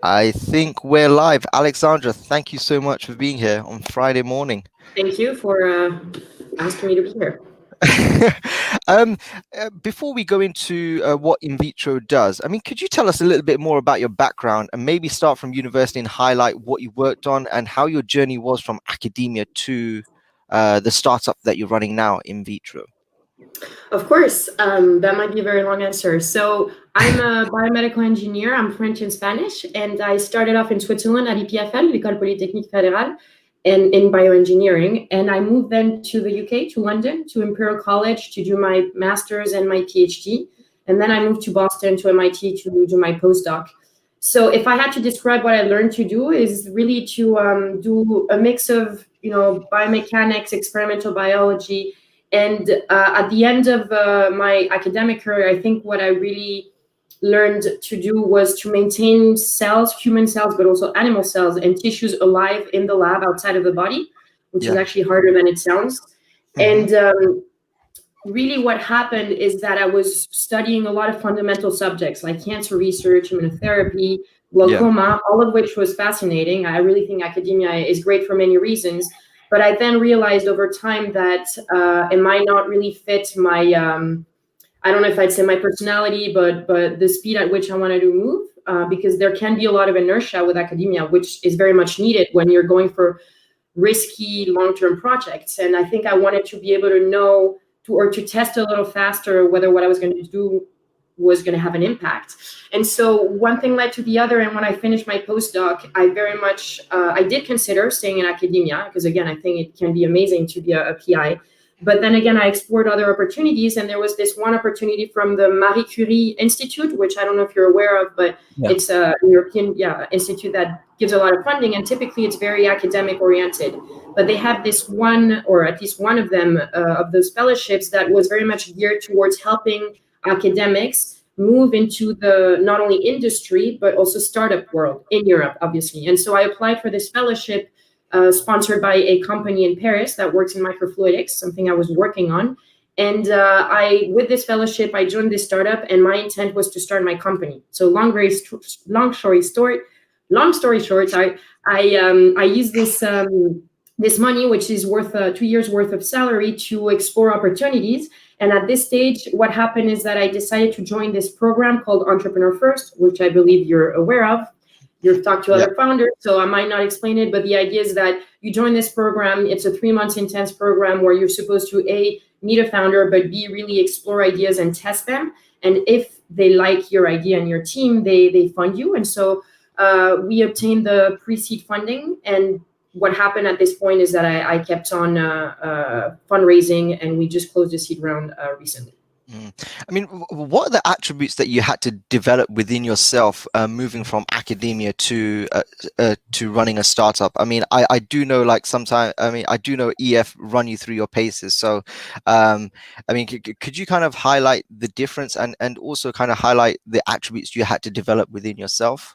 I think we're live. Alexandra, thank you so much for being here on Friday morning. Thank you for asking me to be here. Before we go into what ImVitro does, I mean, could you tell us a little bit more about your background and maybe start from university and highlight what you worked on and how your journey was from academia to the startup that you're running now, ImVitro? Of course, that might be a very long answer. So I'm a biomedical engineer. I'm French and Spanish, and I started off in Switzerland at EPFL, l'École Polytechnique Fédérale, in bioengineering. And I moved then to the UK, to London, to Imperial College to do my master's and my PhD. And then I moved to Boston to MIT to do my postdoc. So if I had to describe what I learned to do is really to do a mix of, biomechanics, experimental biology, and at the end of my academic career, I think what I really learned to do was to maintain cells, human cells, but also animal cells and tissues alive in the lab outside of the body, which is actually harder than it sounds. And really what happened is that I was studying a lot of fundamental subjects like cancer research, immunotherapy, glaucoma, all of which was fascinating. I really think academia is great for many reasons. But I then realized over time that it might not really fit my, I don't know if I'd say my personality, but the speed at which I wanted to move, because there can be a lot of inertia with academia, which is very much needed when you're going for risky long-term projects. And I think I wanted to be able to know or to test a little faster whether what I was going to do was going to have an impact. And so one thing led to the other. And when I finished my postdoc, I very much, I did consider staying in academia because, again, I think it can be amazing to be a PI. But then again, I explored other opportunities. And there was this one opportunity from the Marie Curie Institute, which I don't know if you're aware of, but it's a European institute that gives a lot of funding. And typically it's very academic oriented. But they have this one, or at least one of them, of those fellowships that was very much geared towards helping academics move into the not only industry but also startup world in Europe, obviously. And so I applied for this fellowship sponsored by a company in Paris that works in microfluidics, something I was working on. And with this fellowship, I joined this startup, and my intent was to start my company. So long story short, I used this money, which is worth 2 years worth of salary, to explore opportunities. And at this stage, what happened is that I decided to join this program called Entrepreneur First, which I believe you're aware of. You've talked to other founders, so I might not explain it, but the idea is that you join this program. It's a 3 months intense program where you're supposed to A, meet a founder, but B, really explore ideas and test them. And if they like your idea and your team, they fund you. And so we obtained the pre-seed funding. And what happened at this point is that I kept on fundraising, and we just closed the seed round recently. I mean, what are the attributes that you had to develop within yourself moving from academia to running a startup? I mean, I do know, like, sometimes, I mean, I do know EF run you through your paces. So, I mean, could you kind of highlight the difference and also kind of highlight the attributes you had to develop within yourself?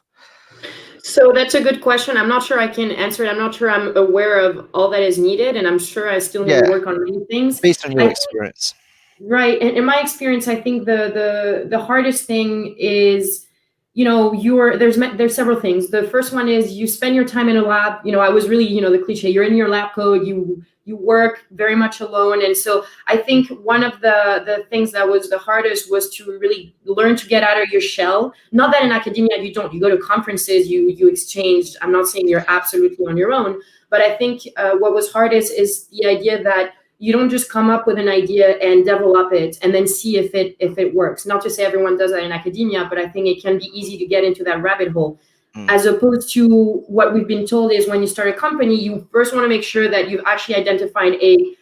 So that's a good question. I'm not sure I can answer it. I'm not sure I'm aware of all that is needed, and I'm sure I still need to work on many things. Based on your experience. Right. And in my experience, I think the hardest thing is, there's several things. The first one is you spend your time in a lab. I was really, the cliche, you're in your lab code, you work very much alone. And so I think one of the things that was the hardest was to really learn to get out of your shell. Not that in academia you don't, you go to conferences, you exchange. I'm not saying you're absolutely on your own, but I think what was hardest is the idea that you don't just come up with an idea and develop it and then see if it works. Not to say everyone does that in academia, but I think it can be easy to get into that rabbit hole. As opposed to what we've been told is when you start a company, you first want to make sure that you've actually identified a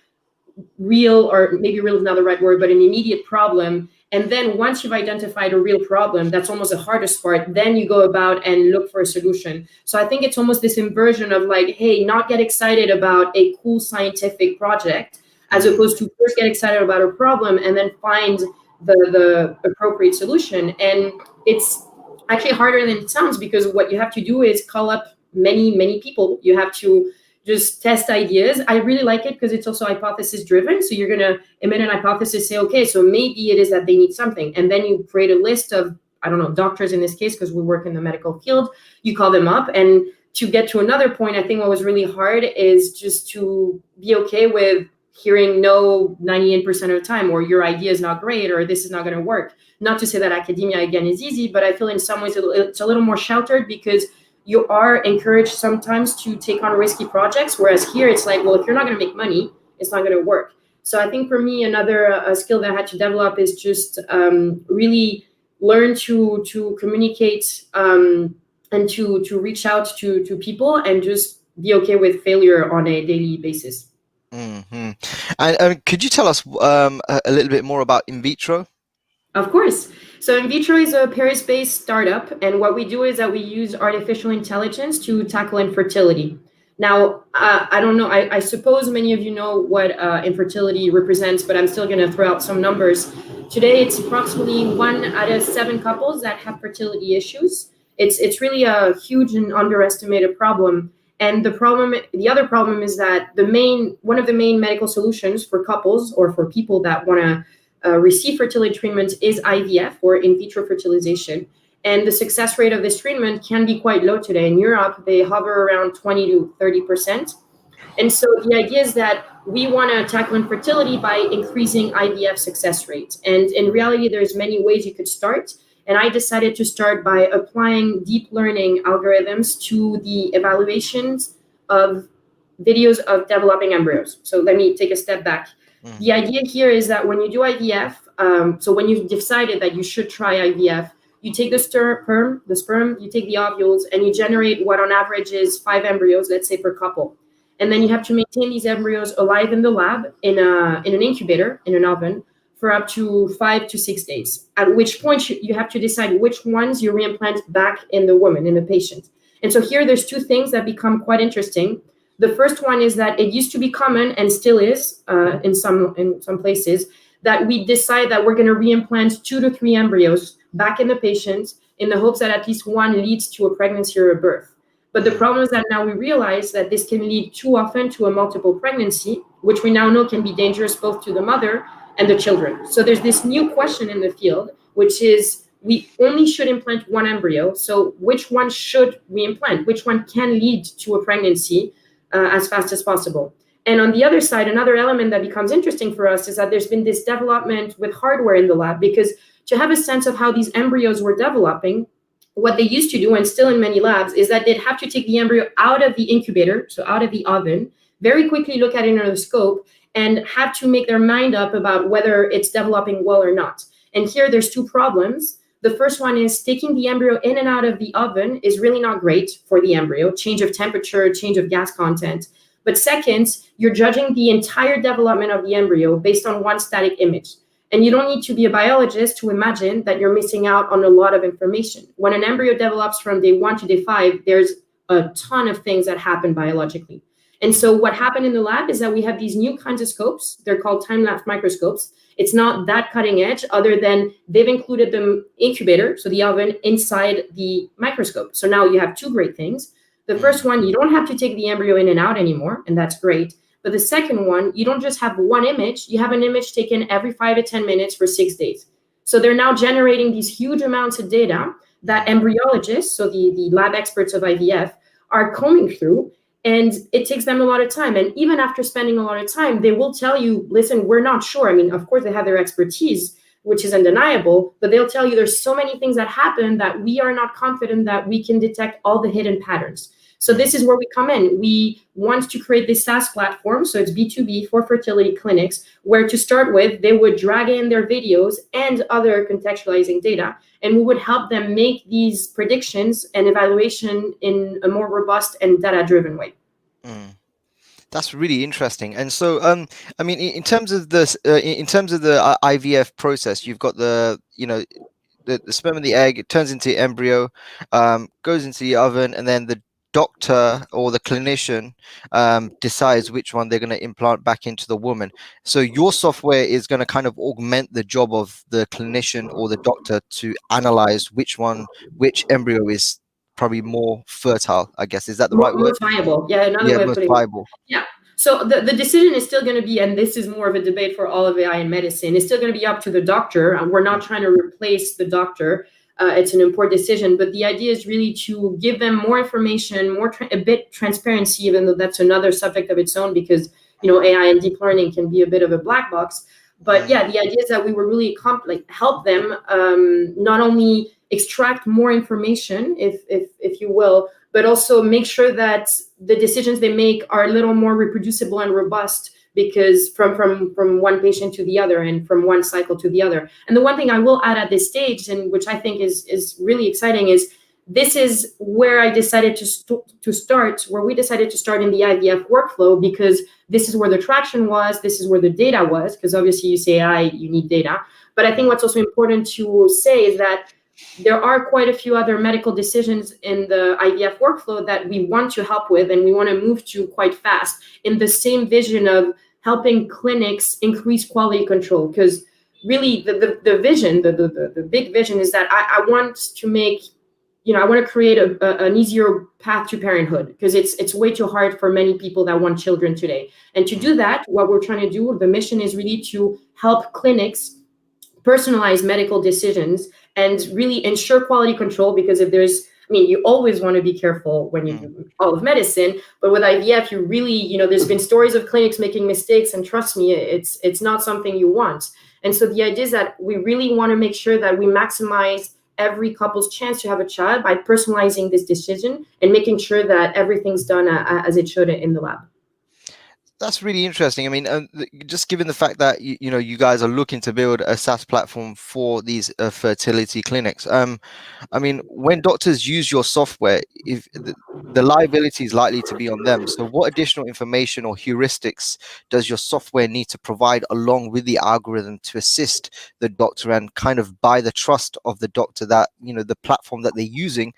real, or maybe real is not the right word, but an immediate problem. And then once you've identified a real problem, that's almost the hardest part. Then you go about and look for a solution. So I think it's almost this inversion of like, hey, not get excited about a cool scientific project, as opposed to first get excited about a problem and then find the appropriate solution. And it's actually harder than it sounds, because what you have to do is call up many people. You have to just test ideas. I really like it because it's also hypothesis driven. So you're going to emit an hypothesis, say, okay, so maybe it is that they need something. And then you create a list of I don't know, doctors in this case, because we work in the medical field, you call them up. And to get to another point, I think what was really hard is just to be okay with hearing no 98% of the time, or your idea is not great, or this is not going to work. Not to say that academia, again, is easy, but I feel in some ways it's a little more sheltered because you are encouraged sometimes to take on risky projects, whereas here it's like, well, if you're not going to make money, it's not going to work. So I think for me, another skill that I had to develop is just really learn to communicate and to reach out to people and just be okay with failure on a daily basis. Mm-hmm. And could you tell us a little bit more about ImVitro? Of course. So ImVitro is a Paris-based startup, and what we do is that we use artificial intelligence to tackle infertility. Now, I don't know, I suppose many of you know what infertility represents, but I'm still going to throw out some numbers. Today, it's approximately 1 out of 7 couples that have fertility issues. It's really a huge and underestimated problem. And the other problem is that one of the main medical solutions for couples or for people that want to receive fertility treatment is IVF, or in vitro fertilization. And the success rate of this treatment can be quite low today. In Europe, they hover around 20 to 30%. And so the idea is that we want to tackle infertility by increasing IVF success rate. And in reality, there's many ways you could start. And I decided to start by applying deep learning algorithms to the evaluations of videos of developing embryos. So let me take a step back. The idea here is that when you do IVF, so when you've decided that you should try IVF, you take the sperm, you take the ovules, and you generate what on average is 5 embryos, let's say, per couple. And then you have to maintain these embryos alive in the lab, in an incubator, in an oven, for up to 5 to 6 days, at which point you have to decide which ones you reimplant back in the woman, in the patient. And so here there's 2 things that become quite interesting. The first one is that it used to be common, and still is in some places, that we decide that we're going to reimplant 2 to 3 embryos back in the patient in the hopes that at least one leads to a pregnancy or a birth. But the problem is that now we realize that this can lead too often to a multiple pregnancy, which we now know can be dangerous both to the mother and the children. So there's this new question in the field, which is we only should implant 1 embryo. So which one should we implant? Which one can lead to a pregnancy as fast as possible? And on the other side, another element that becomes interesting for us is that there's been this development with hardware in the lab, because to have a sense of how these embryos were developing, what they used to do, and still in many labs, is that they'd have to take the embryo out of the incubator, so out of the oven, very quickly look at it under the scope, and have to make their mind up about whether it's developing well or not. And here there's 2 problems. The first one is taking the embryo in and out of the oven is really not great for the embryo, change of temperature, change of gas content. But second, you're judging the entire development of the embryo based on one static image. And you don't need to be a biologist to imagine that you're missing out on a lot of information. When an embryo develops from day 1 to day 5, there's a ton of things that happen biologically. And so what happened in the lab is that we have these new kinds of scopes. They're called Time-Lapse Microscopes. It's not that cutting edge, other than they've included the incubator, so the oven, inside the microscope. So now you have 2 great things. The first one, you don't have to take the embryo in and out anymore, and that's great. But the second one, you don't just have one image, you have an image taken every 5 to 10 minutes for 6 days. So they're now generating these huge amounts of data that embryologists, so the lab experts of IVF, are combing through. And it takes them a lot of time. And even after spending a lot of time, they will tell you, listen, we're not sure. I mean, of course, they have their expertise, which is undeniable, but they'll tell you there's so many things that happen that we are not confident that we can detect all the hidden patterns. So this is where we come in. We want to create this SaaS platform, so it's B2B for fertility clinics, where to start with, they would drag in their videos and other contextualizing data, and we would help them make these predictions and evaluation in a more robust and data-driven way. That's really interesting. And so, I mean, in terms of this, in terms of the IVF process, you've got the sperm and the egg. It turns into embryo, goes into the oven, and then the doctor or the clinician decides which one they're going to implant back into the woman. So your software is going to kind of augment the job of the clinician or the doctor to analyze which embryo is probably more fertile, I guess. Is that the right word? Most viable. Yeah, another way of putting it. Yeah. So the decision is still going to be, and this is more of a debate for all of AI in medicine, it's still going to be up to the doctor. And we're not trying to replace the doctor. it's an important decision. But the idea is really to give them more information, a bit transparency, even though that's another subject of its own, because AI and deep learning can be a bit of a black box. But yeah, the idea is that we will really help them not only extract more information, if you will, but also make sure that the decisions they make are a little more reproducible and robust, because from one patient to the other and from one cycle to the other. And the one thing I will add at this stage, and which I think is really exciting, is this is where I decided to start, where we decided to start in the IVF workflow, because this is where the traction was, this is where the data was, because obviously you say AI, you need data. But I think what's also important to say is that there are quite a few other medical decisions in the IVF workflow that we want to help with, and we want to move to quite fast, in the same vision of helping clinics increase quality control. Because really the vision, the big vision is that I want to make, I want to create an easier path to parenthood, because it's way too hard for many people that want children today. And to do that, what we're trying to do, the mission is really to help clinics personalize medical decisions and really ensure quality control. Because if there's, you always want to be careful when you do all of medicine, but with IVF, you really, there's been stories of clinics making mistakes, and trust me, it's not something you want. And so the idea is that we really want to make sure that we maximize every couple's chance to have a child by personalizing this decision and making sure that everything's done as it should in the lab. That's really interesting. I mean, just given the fact that you guys are looking to build a SaaS platform for these fertility clinics. I mean, when doctors use your software, if the liability is likely to be on them. So, what additional information or heuristics does your software need to provide along with the algorithm to assist the doctor and kind of buy the trust of the doctor that the platform that they're using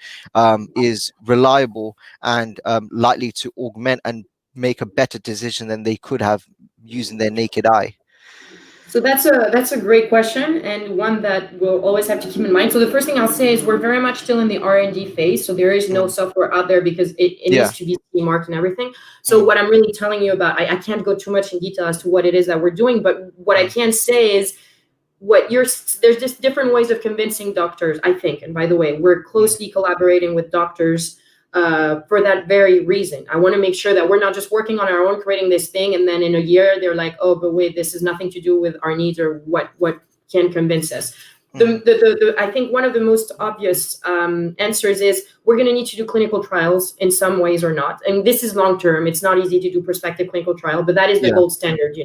is reliable and likely to augment and make a better decision than they could have using their naked eye? So that's a great question, and one that we'll always have to keep in mind. So the first thing I'll say is we're very much still in the R&D phase. So there is no software out there, because it needs to be CE marked and everything. So what I'm really telling you about, I can't go too much in detail as to what it is that we're doing, but what I can say is there's just different ways of convincing doctors, I think. And by the way, we're closely collaborating with doctors for that very reason. I want to make sure that we're not just working on our own, creating this thing, and then in a year they're like, oh, but wait, this has nothing to do with our needs or what can convince us. I think one of the most obvious answers is we're going to need to do clinical trials in some ways or not. And this is long term. It's not easy to do prospective clinical trial, but that is the gold standard,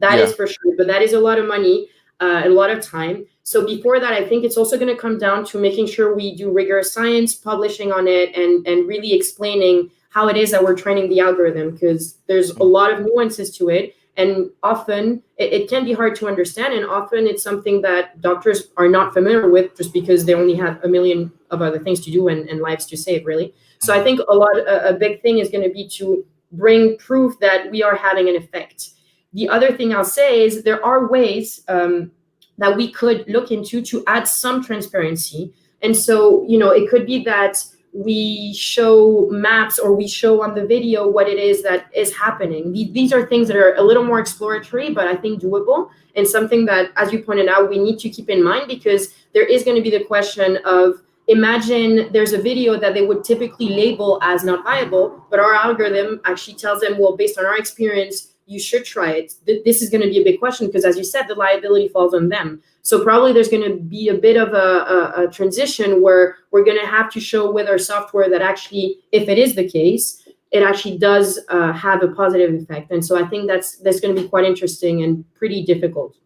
that is for sure. But that is a lot of money, a lot of time. So before that, I think it's also going to come down to making sure we do rigorous science, publishing on it, and really explaining how it is that we're training the algorithm, because there's a lot of nuances to it. And often it can be hard to understand. And often it's something that doctors are not familiar with, just because they only have a million of other things to do and lives to save, really. So I think a big thing is going to be to bring proof that we are having an effect. The other thing I'll say is there are ways that we could look into to add some transparency. And so, it could be that we show maps, or we show on the video what it is that is happening. These are things that are a little more exploratory, but I think doable, and something that, as you pointed out, we need to keep in mind, because there is going to be the question of, imagine there's a video that they would typically label as not viable, but our algorithm actually tells them, well, based on our experience, you should try it. This is going to be a big question, because, as you said, the liability falls on them. So probably there's going to be a bit of a transition where we're going to have to show with our software that actually, if it is the case, it actually does have a positive effect. And so I think that's going to be quite interesting and pretty difficult.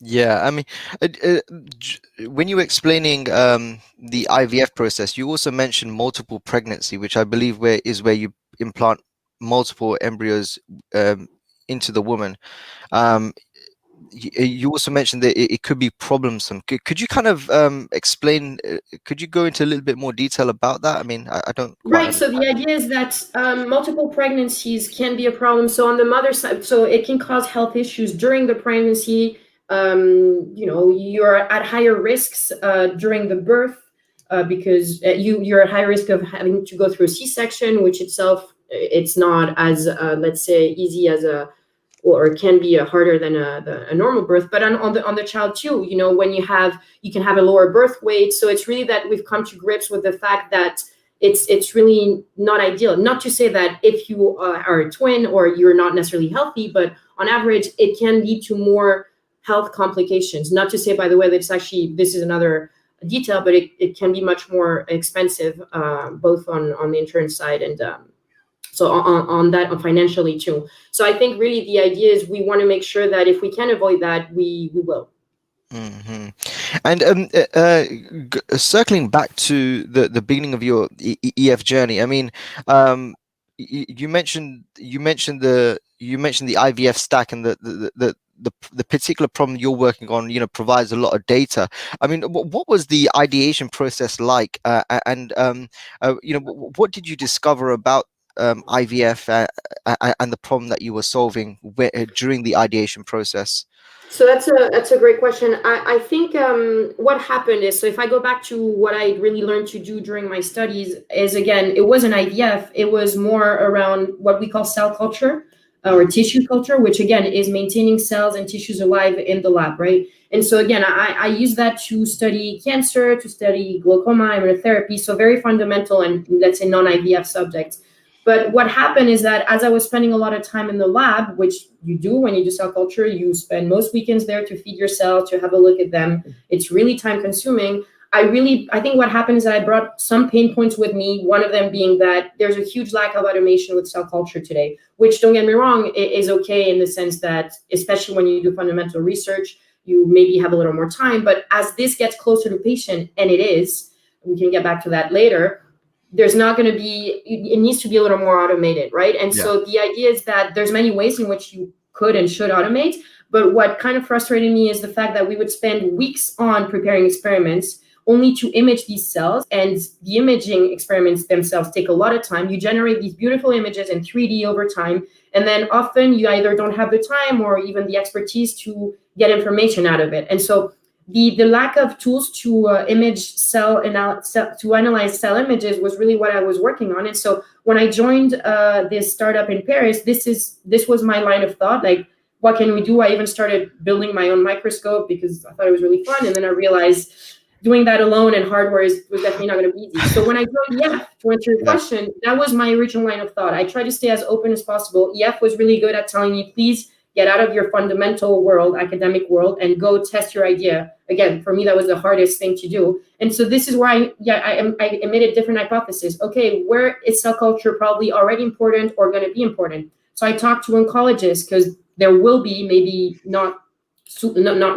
Yeah, I mean, when you were explaining the IVF process, you also mentioned multiple pregnancy, which I believe is where you implant multiple embryos into the woman. You also mentioned that it could be problemsome. Could you kind of explain? Could you go into a little bit more detail about that? I mean, I don't quite Right. So the idea is that multiple pregnancies can be a problem. So on the mother side, so it can cause health issues during the pregnancy. You're at higher risks during the birth because you're at high risk of having to go through a C-section, which itself, it's not as, let's say, easy as or can be harder than a normal birth. But on the child too, you know, when you can have a lower birth weight. So it's really that we've come to grips with the fact that it's really not ideal. Not to say that if you are a twin or you're not necessarily healthy, but on average, it can lead to more health complications. Not to say, by the way, that it's actually, this is another detail, but it can be much more expensive, both on the insurance side and so on that, financially too. So I think really the idea is we want to make sure that if we can avoid that, we will. Mm-hmm. And circling back to the beginning of your EF journey, I mean, you mentioned the IVF stack and the particular problem you're working on, you know, provides a lot of data. I mean, what was the ideation process like, and you know, what did you discover about IVF and the problem that you were solving during the ideation process? So that's a great question. I think what happened is, so if I go back to what I really learned to do during my studies, is again, it wasn't IVF, it was more around what we call cell culture or tissue culture, which again is maintaining cells and tissues alive in the lab, right? And so again, I use that to study cancer, to study glaucoma, immunotherapy, so very fundamental and let's say non-IVF subjects. But what happened is that as I was spending a lot of time in the lab, which you do when you do cell culture, you spend most weekends there to feed your cells, to have a look at them. It's really time consuming. I think what happened is that I brought some pain points with me, one of them being that there's a huge lack of automation with cell culture today, which, don't get me wrong, is okay in the sense that, especially when you do fundamental research, you maybe have a little more time. But as this gets closer to patient, and it is, we can get back to that later, there's not going to be, it needs to be a little more automated, right? And so the idea is that there's many ways in which you could and should automate, but what kind of frustrated me is the fact that we would spend weeks on preparing experiments only to image these cells, and the imaging experiments themselves take a lot of time. You generate these beautiful images in 3D over time, and then often you either don't have the time or even the expertise to get information out of it. And so the lack of tools to image to analyze cell images was really what I was working on. And so when I joined this startup in Paris, this was my line of thought, like, what can we do? I even started building my own microscope because I thought it was really fun. And then I realized doing that alone and hardware was definitely not going to be easy. So when I joined EF, to answer your question, that was my original line of thought. I tried to stay as open as possible. EF was really good at telling me, please get out of your fundamental world, academic world, and go test your idea. Again, for me, that was the hardest thing to do. And so this is where I emitted different hypotheses. Okay, where is cell culture probably already important or going to be important? So I talked to oncologists because there will be, maybe not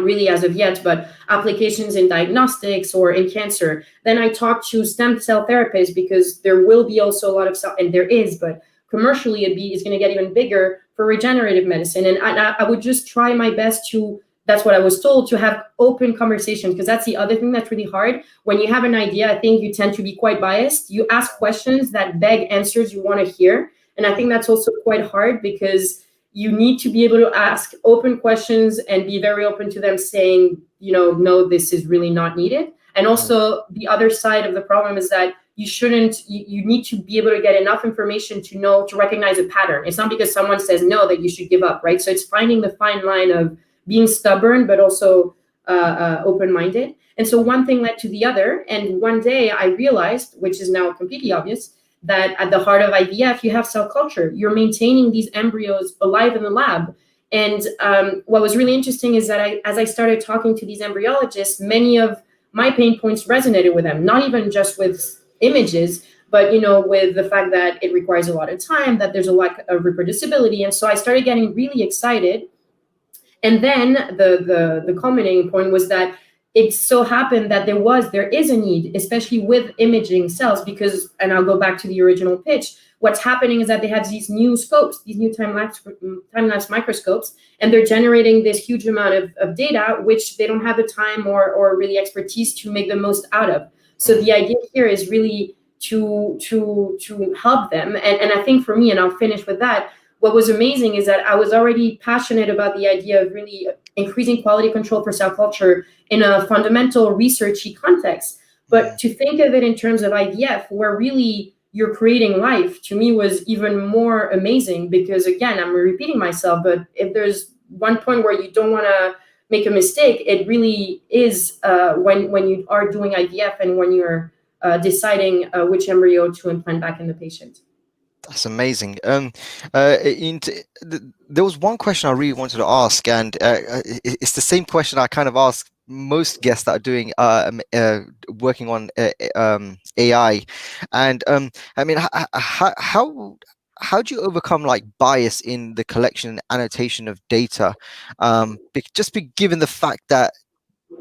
really as of yet, but applications in diagnostics or in cancer. Then I talked to stem cell therapists because there will be also a lot of cell, and there is, but commercially it's going to get even bigger for regenerative medicine. And I would just try my best to, that's what I was told, to have open conversations, because that's the other thing that's really hard. When you have an idea, I think you tend to be quite biased. You ask questions that beg answers you want to hear. And I think that's also quite hard because you need to be able to ask open questions and be very open to them saying, you know, no, this is really not needed. And also the other side of the problem is that you need to be able to get enough information to recognize a pattern. It's not because someone says no that you should give up, right? So it's finding the fine line of being stubborn, but also open-minded. And so one thing led to the other. And one day I realized, which is now completely obvious, that at the heart of IVF, you have cell culture. You're maintaining these embryos alive in the lab. And what was really interesting is that as I started talking to these embryologists, many of my pain points resonated with them, not even just with images, but, you know, with the fact that it requires a lot of time, that there's a lack of reproducibility. And so I started getting really excited. And then the culminating point was that it so happened that there is a need, especially with imaging cells, because, and I'll go back to the original pitch, what's happening is that they have these new scopes, these new time-lapse microscopes, and they're generating this huge amount of data, which they don't have the time or really expertise to make the most out of. So the idea here is really to help them. And I think for me, and I'll finish with that, what was amazing is that I was already passionate about the idea of really increasing quality control for cell culture in a fundamental researchy context. But to think of it in terms of IVF, where really you're creating life, to me was even more amazing, because again, I'm repeating myself, but if there's one point where you don't want to make a mistake, it really is when you are doing IVF and when you're deciding which embryo to implant back in the patient. That's amazing. There was one question I really wanted to ask, and it's the same question I kind of ask most guests that are doing working on AI, and I mean, how do you overcome like bias in the collection and annotation of data? Given the fact that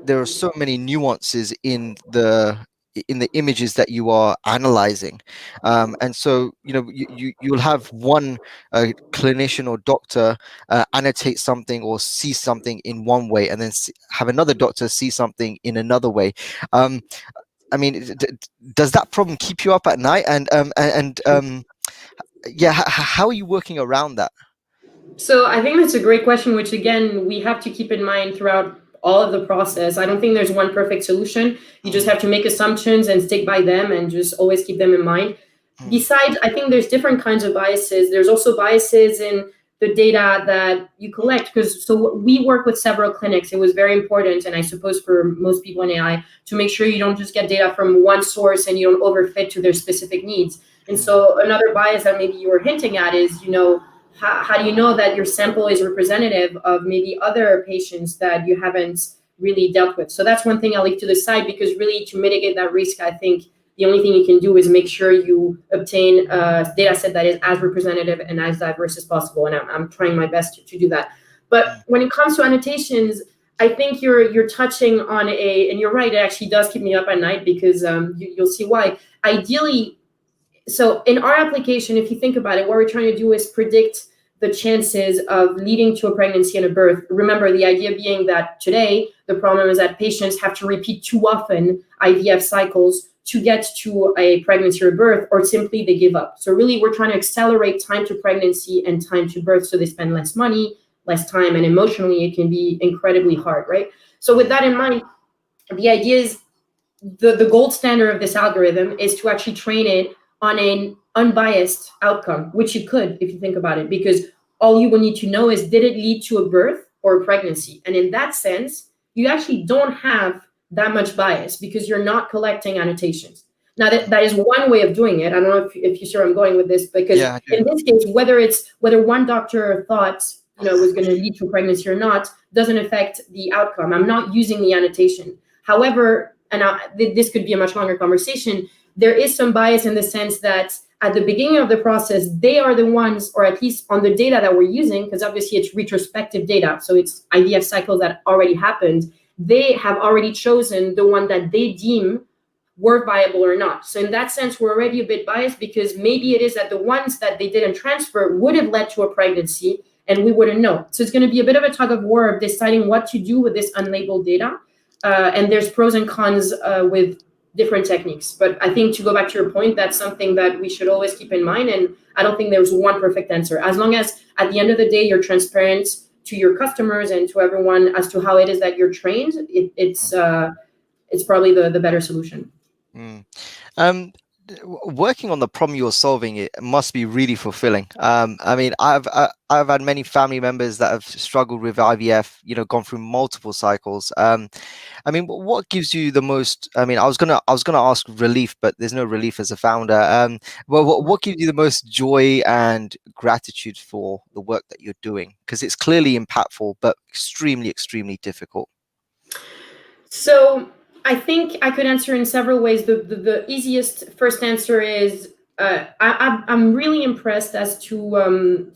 there are so many nuances in the images that you are analyzing, and so you'll have one clinician or doctor annotate something or see something in one way, and then have another doctor see something in another way. I mean, does that problem keep you up at night? Yeah, how are you working around that? So I think that's a great question, which again, we have to keep in mind throughout all of the process. I don't think there's one perfect solution. You just have to make assumptions and stick by them and just always keep them in mind. Besides, I think there's different kinds of biases. There's also biases in the data that you collect, because so we work with several clinics. It was very important, and I suppose for most people in AI, to make sure you don't just get data from one source and you don't overfit to their specific needs. And so another bias that maybe you were hinting at is, how do you know that your sample is representative of maybe other patients that you haven't really dealt with? So that's one thing I'll leave to the side, because really to mitigate that risk, I think the only thing you can do is make sure you obtain a data set that is as representative and as diverse as possible. And I'm trying my best to do that. But when it comes to annotations, I think you're touching on and you're right, it actually does keep me up at night, because you'll see why. Ideally, so in our application, if you think about it, what we're trying to do is predict the chances of leading to a pregnancy and a birth. Remember, the idea being that today, the problem is that patients have to repeat too often IVF cycles to get to a pregnancy or birth, or simply they give up. So really, we're trying to accelerate time to pregnancy and time to birth, so they spend less money, less time, and emotionally, it can be incredibly hard, right? So with that in mind, the idea is the gold standard of this algorithm is to actually train it on an unbiased outcome, which you could, if you think about it, because all you will need to know is, did it lead to a birth or a pregnancy? And in that sense, you actually don't have that much bias, because you're not collecting annotations. Now, that is one way of doing it. I don't know if you see where I'm going with this, because in this case, whether one doctor thought was going to lead to a pregnancy or not doesn't affect the outcome. I'm not using the annotation. However, and this could be a much longer conversation, there is some bias in the sense that at the beginning of the process, they are the ones, or at least on the data that we're using, because obviously it's retrospective data, so it's IVF cycles that already happened, they have already chosen the one that they deem were viable or not. So in that sense, we're already a bit biased, because maybe it is that the ones that they didn't transfer would have led to a pregnancy and we wouldn't know. So it's going to be a bit of a tug of war of deciding what to do with this unlabeled data. And there's pros and cons with different techniques. But I think, to go back to your point, that's something that we should always keep in mind. And I don't think there's one perfect answer. As long as at the end of the day, you're transparent to your customers and to everyone as to how it is that you're trained, it's probably the better solution. Working on the problem you're solving, it must be really fulfilling. I mean, I've had many family members that have struggled with IVF, gone through multiple cycles. I mean, what gives you the most? I mean, I was gonna ask relief, but there's no relief as a founder. Well, what gives you the most joy and gratitude for the work that you're doing? Because it's clearly impactful, but extremely, extremely difficult. So I think I could answer in several ways. The easiest first answer is I'm really impressed as to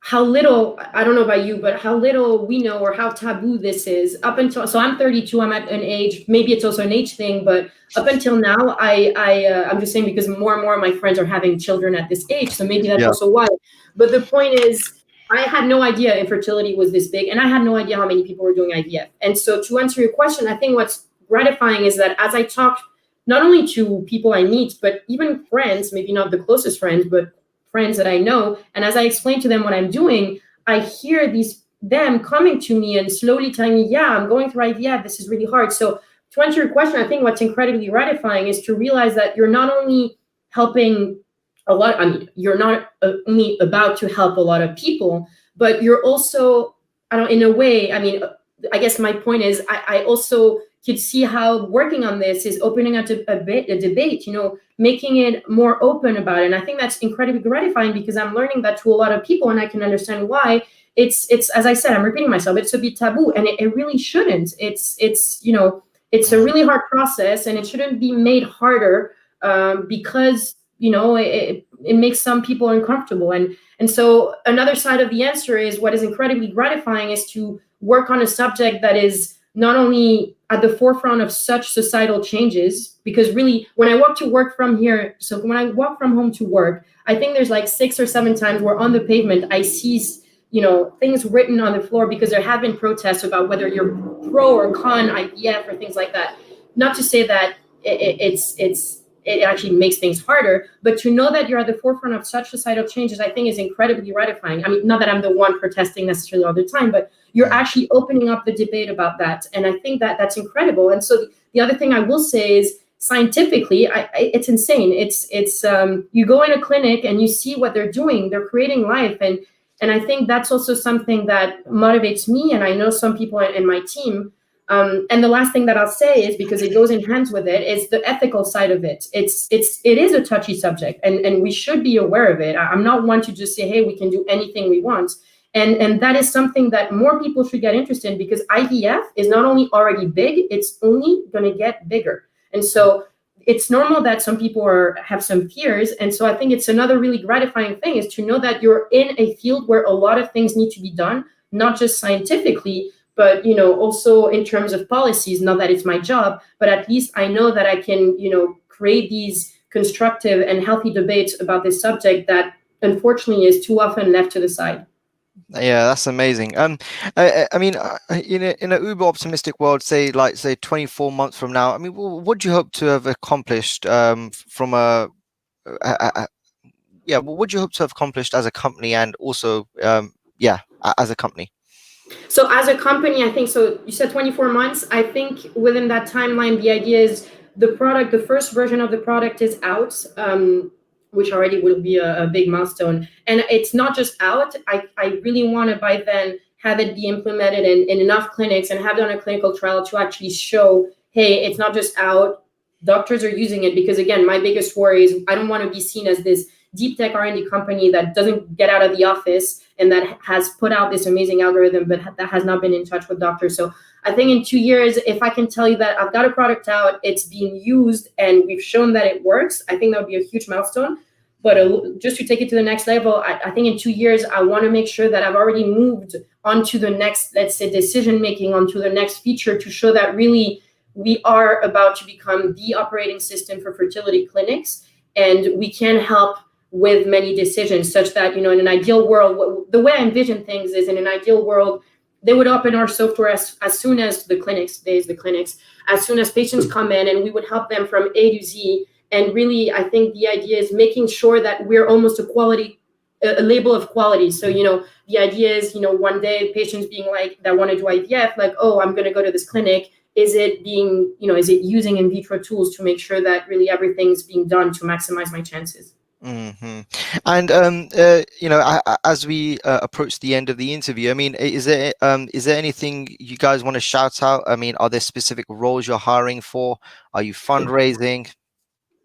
how little, I don't know about you, but how little we know, or how taboo this is up until, so I'm 32, I'm at an age, maybe it's also an age thing, but up until now, I'm just saying because more and more of my friends are having children at this age, so maybe that's also why. But the point is, I had no idea infertility was this big, and I had no idea how many people were doing IVF. And so to answer your question, I think what's gratifying is that as I talk not only to people I meet, but even friends, maybe not the closest friends, but friends that I know, and as I explain to them what I'm doing, I hear them coming to me and slowly telling me, yeah, I'm going through IVF, this is really hard. So to answer your question, I think what's incredibly gratifying is to realize that you're not only helping a lot. I mean, you're not only about to help a lot of people, but you're also, in a way, I mean, I guess my point is, I also could see how working on this is opening up a debate, making it more open about it. And I think that's incredibly gratifying, because I'm learning that to a lot of people, and I can understand why. It's as I said, I'm repeating myself, it's a bit taboo, and it really shouldn't. It's a really hard process, and it shouldn't be made harder because it makes some people uncomfortable. And so another side of the answer is, what is incredibly gratifying is to work on a subject that is not only at the forefront of such societal changes, because really, when I walk to work from here, so when I walk from home to work, I think there's like 6 or 7 times where on the pavement I see things written on the floor, because there have been protests about whether you're pro or con IVF or things like that. Not to say that it actually makes things harder, but to know that you're at the forefront of such societal changes, I think is incredibly gratifying. I mean, not that I'm the one protesting necessarily all the time, but you're actually opening up the debate about that. And I think that that's incredible. And so the other thing I will say is, scientifically, it's insane. It's you go in a clinic and you see what they're doing. They're creating life. And I think that's also something that motivates me, and I know some people in my team. And the last thing that I'll say is, because it goes in hands with it, is the ethical side of it. It is a touchy subject, and we should be aware of it. I'm not one to just say, hey, we can do anything we want. And that is something that more people should get interested in, because IVF is not only already big, it's only going to get bigger. And so it's normal that some people have some fears. And so I think it's another really gratifying thing, is to know that you're in a field where a lot of things need to be done, not just scientifically, but also in terms of policies. Not that it's my job, but at least I know that I can create these constructive and healthy debates about this subject that unfortunately is too often left to the side. Yeah, that's amazing. I mean, in an uber optimistic world, say 24 months from now, I mean, what do you hope to have accomplished from what do you hope to have accomplished as a company, and also as a company? So as a company, I think, so you said 24 months. I think within that timeline, the idea is the first version of the product is out, which already will be a big milestone. And it's not just out. I really want to, by then, have it be implemented in enough clinics and have done a clinical trial to actually show, hey, it's not just out. Doctors are using it. Because again, my biggest worry is, I don't want to be seen as this deep tech R&D company that doesn't get out of the office and that has put out this amazing algorithm, but that has not been in touch with doctors. So I think in 2 years, if I can tell you that I've got a product out, it's being used, and we've shown that it works, I think that would be a huge milestone. But just to take it to the next level, I think in 2 years, I want to make sure that I've already moved onto the next, let's say, decision-making, onto the next feature, to show that really we are about to become the operating system for fertility clinics, and we can help with many decisions, such that, in an ideal world, the way I envision things is, in an ideal world, they would open our software as soon as as soon as patients come in, and we would help them from A to Z. And really, I think the idea is making sure that we're almost a label of quality. So, the idea is, one day patients being like, that want to do IVF, like, oh, I'm going to go to this clinic. Is it using in vitro tools to make sure that really everything's being done to maximize my chances? Mm-hmm. And as we approach the end of the interview, I mean, is there anything you guys want to shout out? I mean, are there specific roles you're hiring for? Are you fundraising?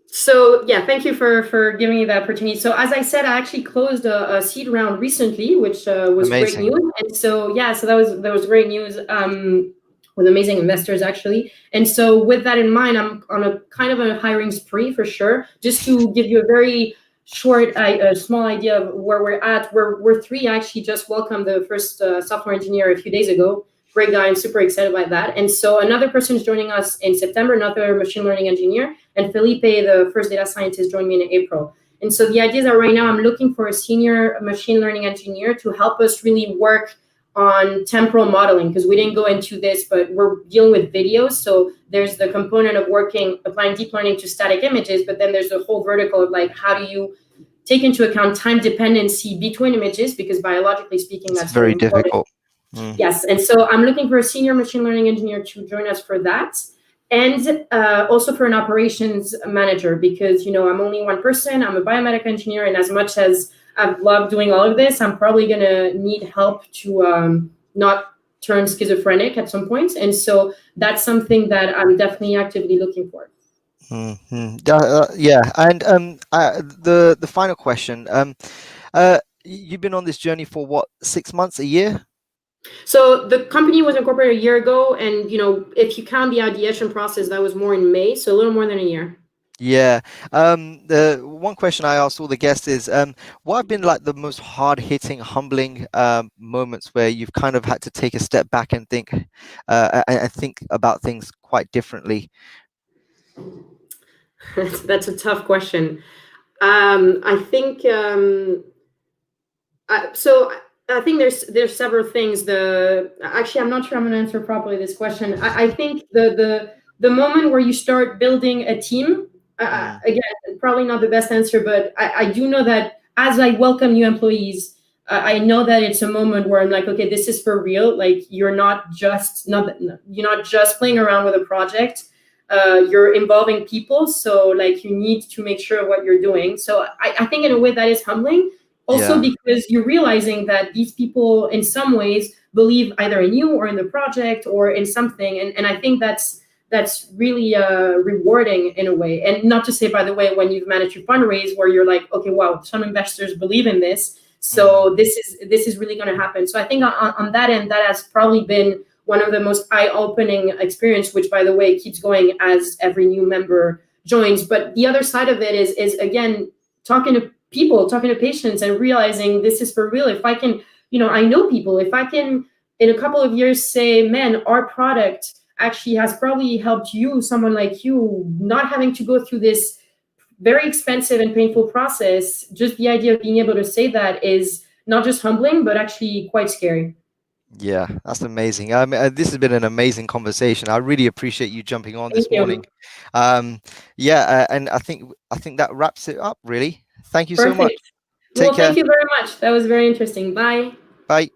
So yeah, thank you for giving me the opportunity. So as I said, I actually closed a seed round recently, which was Amazing. great news. And so that was great news with amazing investors actually. And so with that in mind, I'm on a kind of a hiring spree for sure. Just to give you a very short, a small idea of where we're at. We're 3. I actually just welcomed the first software engineer a few days ago. Great guy. I'm super excited by that. And so another person is joining us in September, another machine learning engineer, and Felipe, the first data scientist, joined me in April. And so the idea is that right now I'm looking for a senior machine learning engineer to help us really work on temporal modeling, because we didn't go into this, but we're dealing with videos. So there's the component of applying deep learning to static images, but then there's the whole vertical of like, how do you take into account time dependency between images, because biologically speaking, that's very difficult. Yes, and so I'm looking for a senior machine learning engineer to join us for that. and also for an operations manager, because I'm only one person. I'm a biomedical engineer, and as much as I've loved doing all of this, I'm probably going to need help to not turn schizophrenic at some point. And so that's something that I'm definitely actively looking for. Yeah, and the final question. You've been on this journey for what, 6 months, a year? So the company was incorporated a year ago, and if you count the ideation process, that was more in May, so a little more than a year. Yeah. The one question I asked all the guests is, what have been like the most hard-hitting, humbling moments where you've kind of had to take a step back and think about things quite differently? That's a tough question. I think so. I think there's several things. Actually, I'm not sure I'm going to answer properly this question. I think the moment where you start building a team, again, probably not the best answer, but I do know that as I welcome new employees, I know that it's a moment where I'm like, okay, this is for real. Like you're not just playing around with a project. You're involving people, so like you need to make sure what you're doing. So I think in a way that is humbling. Also, Yeah. because you're realizing that these people, in some ways, believe either in you or in the project or in something, and I think that's really rewarding in a way. And not to say, by the way, when you've managed to fundraise, where you're like, okay, wow, some investors believe in this, so this is really going to happen. So I think on that end, that has probably been one of the most eye-opening experience, which, by the way, keeps going as every new member joins. But the other side of it is again talking to people, talking to patients, and realizing this is for real. If I can, I know people, if I can in a couple of years say, man, our product actually has probably helped you, someone like you, not having to go through this very expensive and painful process, just the idea of being able to say that is not just humbling, but actually quite scary. Yeah, that's amazing. This has been an amazing conversation. I really appreciate you jumping on Thank this morning. you. Yeah, and I think that wraps it up, really. Thank you so much. Perfect. Take Well, care. thank you very much. That was very interesting. Bye. Bye.